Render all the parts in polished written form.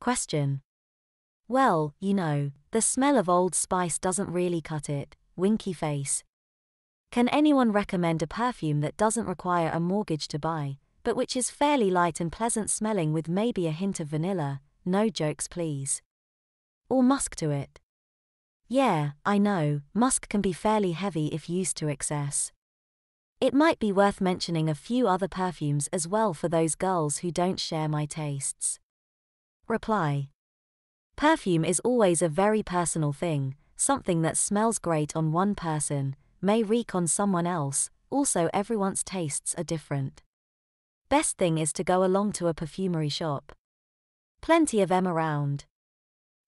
Question. Well, the smell of Old Spice doesn't really cut it, winky face. Can anyone recommend a perfume that doesn't require a mortgage to buy, but which is fairly light and pleasant smelling with maybe a hint of vanilla? No jokes please. Or musk to it? Yeah, I know, musk can be fairly heavy if used to excess. It might be worth mentioning a few other perfumes as well for those girls who don't share my tastes. Reply. Perfume is always a very personal thing. Something that smells great on one person may reek on someone else. Also, everyone's tastes are different. Best thing is to go along to a perfumery shop. Plenty of them around.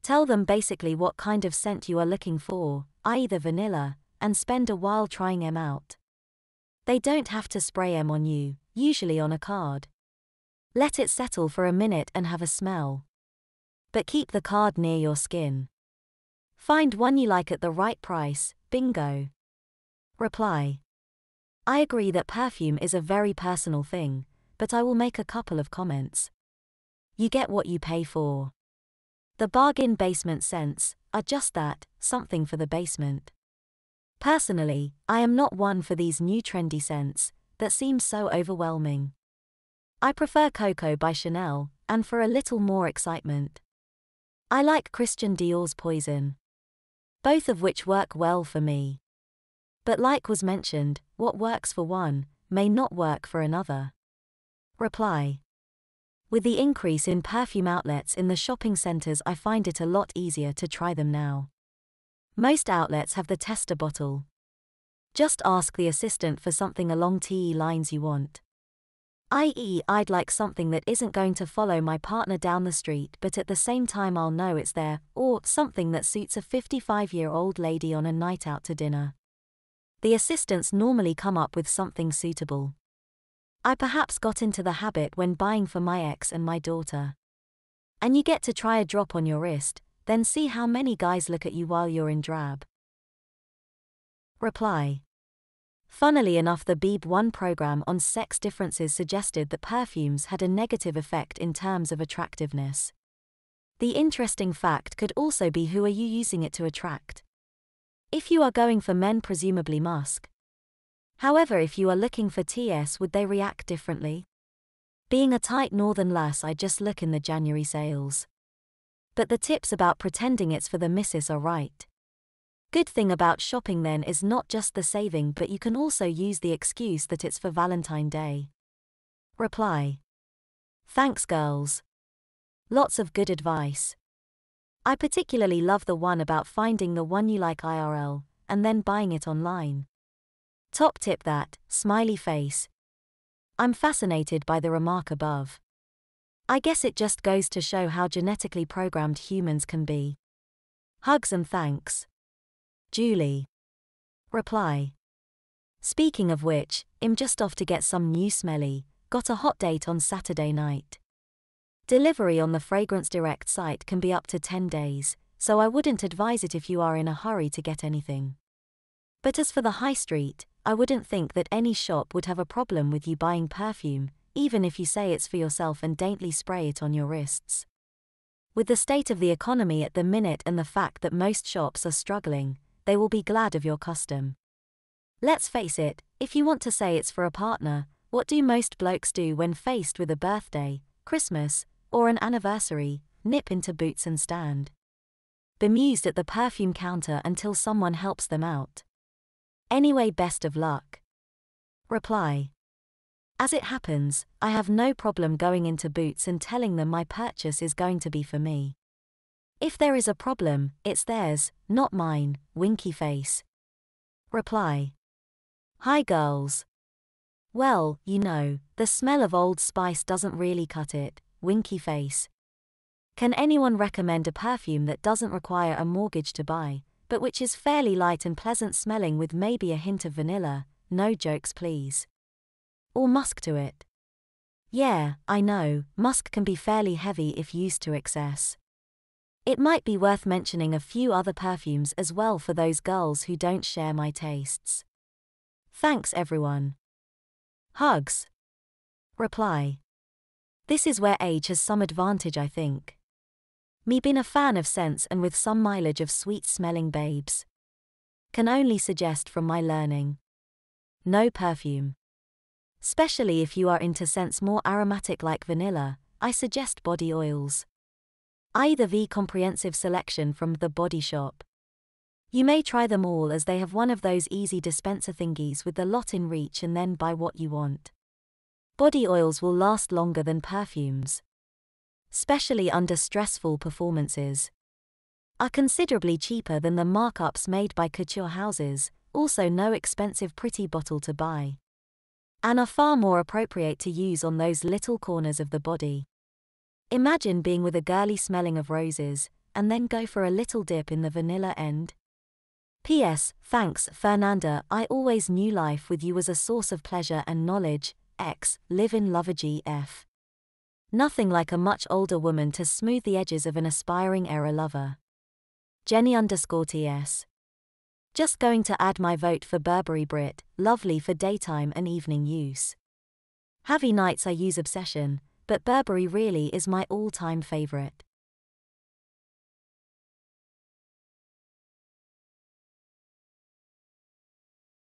Tell them basically what kind of scent you are looking for, i.e. the vanilla, and spend a while trying them out. They don't have to spray them on you, usually on a card. Let it settle for a minute and have a smell. But keep the card near your skin. Find one you like at the right price, bingo. Reply. I agree that perfume is a very personal thing, but I will make a couple of comments. You get what you pay for. The bargain basement scents are just that, something for the basement. Personally, I am not one for these new trendy scents that seem so overwhelming. I prefer Coco by Chanel, and for a little more excitement, I like Christian Dior's Poison. Both of which work well for me. But like was mentioned, what works for one may not work for another. Reply. With the increase in perfume outlets in the shopping centers, I find it a lot easier to try them now. Most outlets have the tester bottle. Just ask the assistant for something along TE lines you want. i.e., I'd like something that isn't going to follow my partner down the street but at the same time I'll know it's there, or something that suits a 55-year-old lady on a night out to dinner. The assistants normally come up with something suitable. I perhaps got into the habit when buying for my ex and my daughter. And you get to try a drop on your wrist, then see how many guys look at you while you're in drab. Reply. Funnily enough, the Beeb 1 program on sex differences suggested that perfumes had a negative effect in terms of attractiveness. The interesting fact could also be who are you using it to attract. If you are going for men, presumably musk. However, if you are looking for TS, would they react differently? Being a tight northern lass, I just look in the January sales. But the tips about pretending it's for the missus are right. Good thing about shopping then is not just the saving, but you can also use the excuse that it's for Valentine's Day. Reply. Thanks girls. Lots of good advice. I particularly love the one about finding the one you like IRL, and then buying it online. Top tip that, smiley face. I'm fascinated by the remark above. I guess it just goes to show how genetically programmed humans can be. Hugs and thanks. Julie. Reply. Speaking of which, I'm just off to get some new smelly, got a hot date on Saturday night. Delivery on the Fragrance Direct site can be up to 10 days, so I wouldn't advise it if you are in a hurry to get anything. But as for the high street, I wouldn't think that any shop would have a problem with you buying perfume, even if you say it's for yourself and daintily spray it on your wrists. With the state of the economy at the minute and the fact that most shops are struggling, they will be glad of your custom. Let's face it, if you want to say it's for a partner, what do most blokes do when faced with a birthday, Christmas, or an anniversary? Nip into Boots and stand bemused at the perfume counter until someone helps them out. Anyway, best of luck. Reply. As it happens, I have no problem going into Boots and telling them my purchase is going to be for me. If there is a problem, it's theirs, not mine, winky face. Reply. Hi girls. Well, the smell of Old Spice doesn't really cut it, winky face. Can anyone recommend a perfume that doesn't require a mortgage to buy, but which is fairly light and pleasant smelling with maybe a hint of vanilla? No jokes please. Or musk to it? Yeah, I know, musk can be fairly heavy if used to excess. It might be worth mentioning a few other perfumes as well for those girls who don't share my tastes. Thanks everyone. Hugs. Reply. This is where age has some advantage, I think. Me been a fan of scents and with some mileage of sweet-smelling babes. Can only suggest from my learning. No perfume. Especially if you are into scents more aromatic like vanilla, I suggest body oils. Either the comprehensive selection from The Body Shop. You may try them all as they have one of those easy dispenser thingies with the lot in reach and then buy what you want. Body oils will last longer than perfumes. Especially under stressful performances. Are considerably cheaper than the markups made by couture houses, also no expensive pretty bottle to buy. And are far more appropriate to use on those little corners of the body. Imagine being with a girly smelling of roses, and then go for a little dip in the vanilla end. P.S. Thanks, Fernanda. I always knew life with you was a source of pleasure and knowledge. X. Live in Lover GF. Nothing like a much older woman to smooth the edges of an aspiring era lover. Jenny_TS. Just going to add my vote for Burberry Brit, lovely for daytime and evening use. Heavy nights I use Obsession, but Burberry really is my all-time favorite.